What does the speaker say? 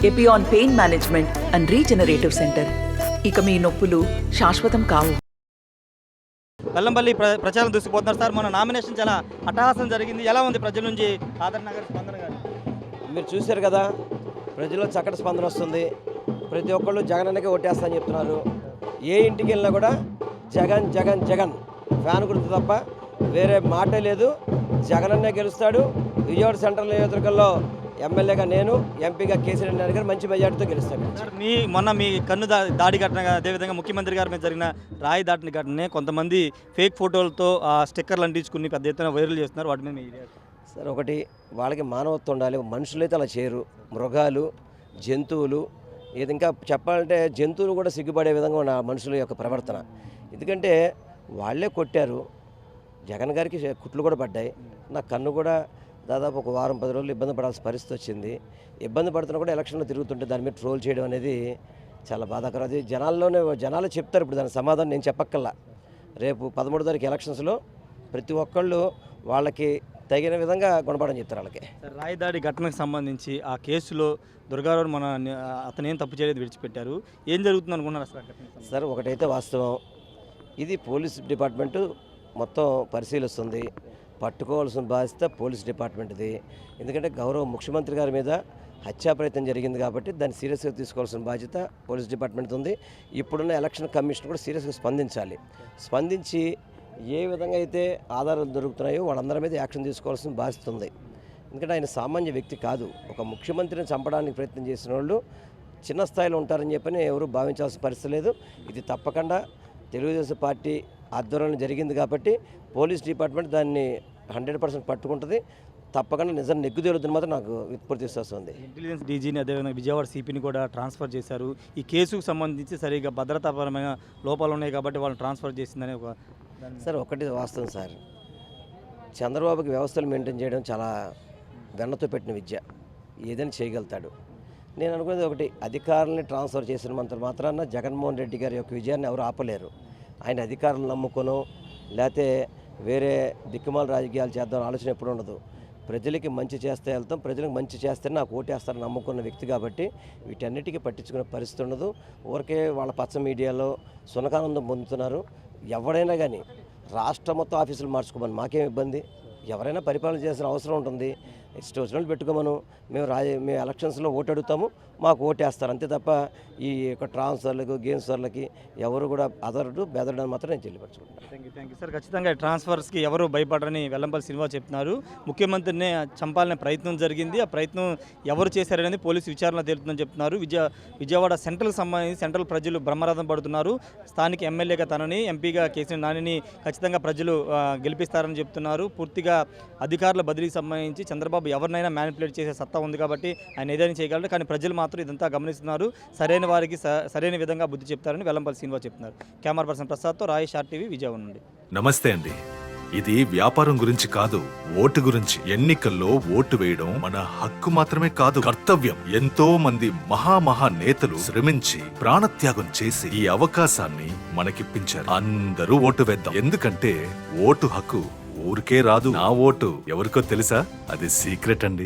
Epione pain management and regenerative centre. ఇక మీ నొప్పులు శాశ్వతం కావు. వెల్లంపల్లి ప్రచారం దూసుకుపోతున్నారు సార్. మన నామినేషన్ చాలా అట్టహాసం జరిగింది. ఎలా ఉంది ప్రజల నుంచి ఆదరణ గారి స్పందన గారు? మీరు చూశారు కదా, ప్రజల్లో చక్కటి స్పందన వస్తుంది. ప్రతి ఒక్కళ్ళు జగన్ అన్నకే ఓటేస్తామని చెప్తున్నారు. ఏ ఇంటికి వెళ్ళినా కూడా జగన్ జగన్ జగన్ ఫ్యాన్ గుర్తు తప్ప వేరే మాటే లేదు. జగన్ అన్నే గెలుస్తాడు. విజయవాడ సెంట్రల్ నియోజకవర్గంలో ఎమ్మెల్యేగా నేను, ఎంపీగా కేసీఆర్ నాయుడు గారు మంచి మెజార్టీతో గెలుస్తాడు. మొన్న మీ కన్ను దాడి ఘటన, అదేవిధంగా ముఖ్యమంత్రి గారి మీద జరిగిన రాయి దాటిన ఘటనే కొంతమంది ఫేక్ ఫోటోలతో స్టిక్కర్లు అంటించుకుని పెద్ద ఎత్తున వైరల్ చేస్తున్నారు. వాటి మీద మీ రియాక్షన్? సార్, ఒకటి వాళ్ళకి మానవత్వం ఉండాలి. మనుషులైతే అలా చేయరు. మృగాలు, జంతువులు, ఇది ఇంకా చెప్పాలంటే జంతువులు కూడా సిగ్గుపడే విధంగా ఉన్న మనుషుల యొక్క ప్రవర్తన. ఎందుకంటే వాళ్ళే కొట్టారు. జగన్ గారికి కుట్లు కూడా పడ్డాయి. నా కన్ను కూడా దాదాపు ఒక వారం 10 రోజులు ఇబ్బంది పడాల్సిన పరిస్థితి వచ్చింది. ఇబ్బంది పడుతున్నా కూడా ఎలక్షన్లో తిరుగుతుంటే దాని మీద ట్రోల్ చేయడం అనేది చాలా బాధాకరం. అది జనాలు చెప్తారు. ఇప్పుడు దానికి సమాధానం నేను చెప్పక్కల్లా. రేపు 13 తారీఖు ఎలక్షన్స్లో ప్రతి ఒక్కళ్ళు వాళ్ళకి తగిన విధంగా గుణపడని చెప్తారు వాళ్ళకి. రాయి దాడి ఘటనకు సంబంధించి ఆ కేసులో దుర్గారావు అతను ఏం తప్పు చేయలేదు, విడిచిపెట్టారు. ఏం జరుగుతుంది అనుకున్నారు అసలు? సార్, ఒకటైతే వాస్తవం, ఇది పోలీస్ డిపార్ట్మెంటు మొత్తం పరిశీలిస్తుంది. పట్టుకోవాల్సిన బాధ్యత పోలీస్ డిపార్ట్మెంట్ది. ఎందుకంటే గౌరవ ముఖ్యమంత్రి గారి మీద హత్యా ప్రయత్నం జరిగింది కాబట్టి దాన్ని సీరియస్గా తీసుకోవాల్సిన బాధ్యత పోలీస్ డిపార్ట్మెంట్ ఉంది. ఇప్పుడున్న ఎలక్షన్ కమిషన్ కూడా సీరియస్గా స్పందించాలి. స్పందించి ఏ విధంగా అయితే ఆధారాలు దొరుకుతున్నాయో వాళ్ళందరి మీద యాక్షన్ తీసుకోవాల్సిన బాధ్యత ఉంది. ఎందుకంటే ఆయన సామాన్య వ్యక్తి కాదు. ఒక ముఖ్యమంత్రిని చంపడానికి ప్రయత్నం చేసిన వాళ్ళు చిన్న స్థాయిలో ఉంటారని చెప్పని ఎవరు భావించాల్సిన పరిస్థితి లేదు. ఇది తప్పకుండా తెలుగుదేశం పార్టీ ఆధ్వర్యంలో జరిగింది కాబట్టి పోలీస్ డిపార్ట్మెంట్ దాన్ని 100% పట్టుకుంటుంది. తప్పకుండా నిజం నెగ్గుదేలుద్దని మాత్రం నాకు పూర్తి విశ్వాసం ఉంది. ఇంటెలిజెన్స్ డీజీని, అదేవిధంగా విజయవాడ సిపిని కూడా ట్రాన్స్ఫర్ చేశారు. ఈ కేసుకు సంబంధించి సరిగా భద్రతాపరమైన లోపాలు ఉన్నాయి కాబట్టి వాళ్ళని ట్రాన్స్ఫర్ చేసిందని ఒక సార్, ఒకటి వాస్తవం సార్, చంద్రబాబుకి వ్యవస్థలు మెయింటైన్ చేయడం చాలా వెన్నతో పెట్టిన విద్య. ఏదైనా చేయగలుగుతాడు. నేను అనుకునేది ఒకటి, అధికారులని ట్రాన్స్ఫర్ చేసిన మాత్రాన జగన్మోహన్ రెడ్డి గారి యొక్క విజయాన్ని ఎవరు ఆపలేరు. ఆయన అధికారులను నమ్ముకోను లేకపోతే వేరే దిక్కుమాల రాజకీయాలు చేద్దాం ఆలోచన ఎప్పుడు ఉండదు. ప్రజలకి మంచి చేస్తే వెళ్తాం, ప్రజలకు మంచి చేస్తే నాకు ఓటేస్తారని నమ్ముకున్న వ్యక్తి కాబట్టి వీటన్నిటికీ పట్టించుకునే పరిస్థితి ఉండదు. ఊరికే వాళ్ళ పచ్చ మీడియాలో సునకానందం పొందుతున్నారు. ఎవరైనా కానీ రాష్ట్రం మొత్తం ఆఫీసులు మార్చుకోమని మాకేం ఇబ్బంది. ఎవరైనా పరిపాలన చేయాల్సిన అవసరం ఉంటుంది. ఇష్టం వచ్చినట్లు పెట్టుకోమను. మేము ఎలక్షన్స్లో ఓటు అడుగుతాము, మాకు ఓటేస్తారు అంతే తప్ప ఈ యొక్క ట్రాన్స్ఫర్లకు గేమ్స్వర్లకి ఎవరు కూడా బెదరడం మాత్రం నేను తెలియపరచుకుంటాను. Thank you sir. ఖచ్చితంగా ట్రాన్స్ఫర్స్కి ఎవరు భయపడరని వెల్లంపల్లి శ్రీనివాస్ చెప్తున్నారు. ముఖ్యమంత్రిని చంపాలనే ప్రయత్నం జరిగింది. ఆ ప్రయత్నం ఎవరు చేశారనేది పోలీసు విచారణ తేలుతుందని చెప్తున్నారు. విజయవాడ సెంట్రల్కి సంబంధించి సెంట్రల్ ప్రజలు బ్రహ్మరథం పడుతున్నారు. స్థానిక ఎమ్మెల్యేగా తనని, ఎంపీగా కేసీఆర్ నానిని ఖచ్చితంగా ప్రజలు గెలిపిస్తారని చెప్తున్నారు. పూర్తిగా అధికారుల బదిలీకి సంబంధించి చంద్రబాబు ఎవరినైనా మ్యానిపులేట్ చేసే సత్తా ఉంది కాబట్టి ఆయన ఏదైనా చేయగలరు. కానీ ప్రజలు మాత్రం ఇదంతా గమనిస్తున్నారు. సరైన వారికి సరైన విధంగా బుద్ధి చెప్తారని వెల్లంపల్లి శ్రీనివాస్ చెప్తున్నారు. Camera person ప్రసాద్తో Rayesh RTV Vijayawada నుండి. నమస్తే అండి. ఇది వ్యాపారం గురించి కాదు, ఓటు గురించి. ఎన్నికల్లో ఓటు వేయడం మన హక్కు మాత్రమే కాదు, కర్తవ్యం. ఎంతో మంది మహా నేతలు శ్రమించి ప్రాణత్యాగం చేసి ఈ అవకాశాన్ని మనకిప్పించారు. అందరూ ఓటు వేద్దాం. ఎందుకంటే ఓటు హక్కు ఊరికే రాదు. నా ఓటు ఎవరికో తెలుసా? అది సీక్రెట్ అండి.